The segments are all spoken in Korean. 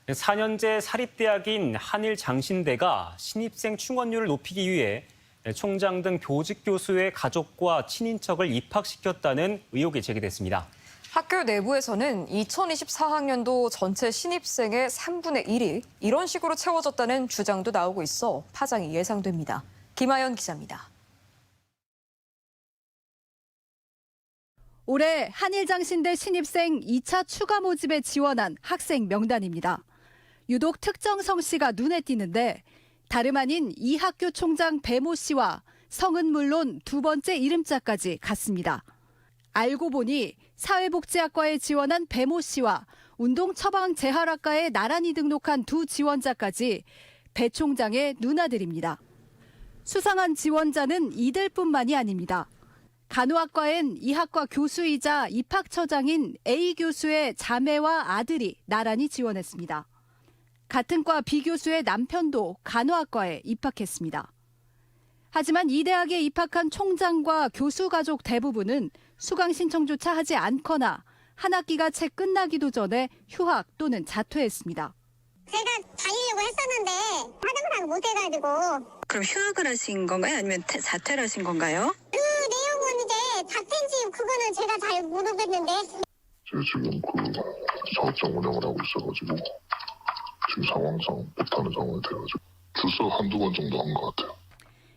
4년제 사립대학인 한일장신대가 신입생 충원률을 높이기 위해 총장 등 교직 교수의 가족과 친인척을 입학시켰다는 의혹이 제기됐습니다. 학교 내부에서는 2024학년도 전체 신입생의 3분의 1이 이런 식으로 채워졌다는 주장도 나오고 있어 파장이 예상됩니다. 김하연 기자입니다. 올해 한일장신대 신입생 2차 추가 모집에 지원한 학생 명단입니다. 유독 특정 성씨가 눈에 띄는데 다름 아닌 이 학교 총장 배모 씨와 성은 물론 두 번째 이름자까지 같습니다. 알고 보니 사회복지학과에 지원한 배모 씨와 운동처방재활학과에 나란히 등록한 두 지원자까지 배 총장의 누나들입니다. 수상한 지원자는 이들뿐만이 아닙니다. 간호학과엔 이 학과 교수이자 입학처장인 A 교수의 자매와 아들이 나란히 지원했습니다. 같은 과 B 교수의 남편도 간호학과에 입학했습니다. 하지만 이 대학에 입학한 총장과 교수 가족 대부분은 수강 신청조차 하지 않거나 한 학기가 채 끝나기도 전에 휴학 또는 자퇴했습니다. 제가 다니려고 했었는데 하다못하고 못해가지고. 그럼 휴학을 하신 건가요? 아니면 자퇴를 하신 건가요? 그 내용은 이제 자퇴인지 그거는 제가 잘 모르겠는데. 제가 지금 그 사업장 운영을 하고 있어가지고 지금 상황상 못하는 상황이 돼가지고 출석 한두 번 정도 한 것 같아요.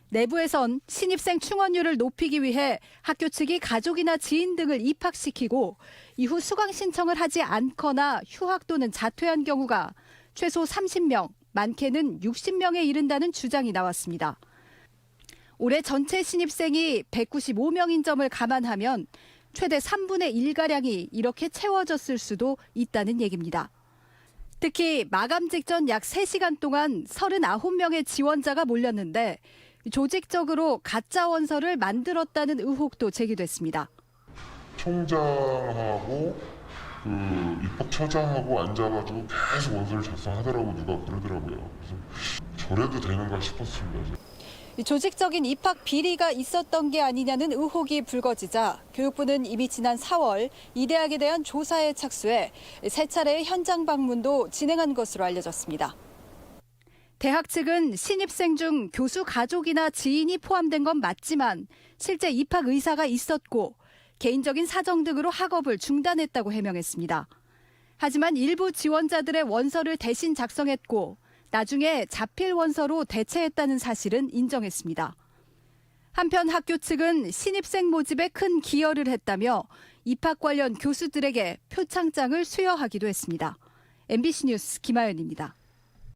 내부에선 신입생 충원률을 높이기 위해 학교 측이 가족이나 지인 등을 입학시키고 이후 수강 신청을 하지 않거나 휴학 또는 자퇴한 경우가 최소 30명, 많게는 60명에 이른다는 주장이 나왔습니다. 올해 전체 신입생이 195명인 점을 감안하면 최대 3분의 1가량이 이렇게 채워졌을 수도 있다는 얘기입니다. 특히 마감 직전 약 3시간 동안 39명의 지원자가 몰렸는데 조직적으로 가짜 원서를 만들었다는 의혹도 제기됐습니다. 총장하고 그 입학처장하고 앉아가지고 계속 원서를 작성하더라고 누가 그러더라고요. 그래서 저래도 되는가 싶었습니다. 조직적인 입학 비리가 있었던 게 아니냐는 의혹이 불거지자 교육부는 이미 지난 4월 이 대학에 대한 조사에 착수해 3차례의 현장 방문도 진행한 것으로 알려졌습니다. 대학 측은 신입생 중 교수 가족이나 지인이 포함된 건 맞지만 실제 입학 의사가 있었고 개인적인 사정 등으로 학업을 중단했다고 해명했습니다. 하지만 일부 지원자들의 원서를 대신 작성했고 나중에 자필 원서로 대체했다는 사실은 인정했습니다. 한편 학교 측은 신입생 모집에 큰 기여를 했다며 입학 관련 교수들에게 표창장을 수여하기도 했습니다. MBC 뉴스 김하연입니다.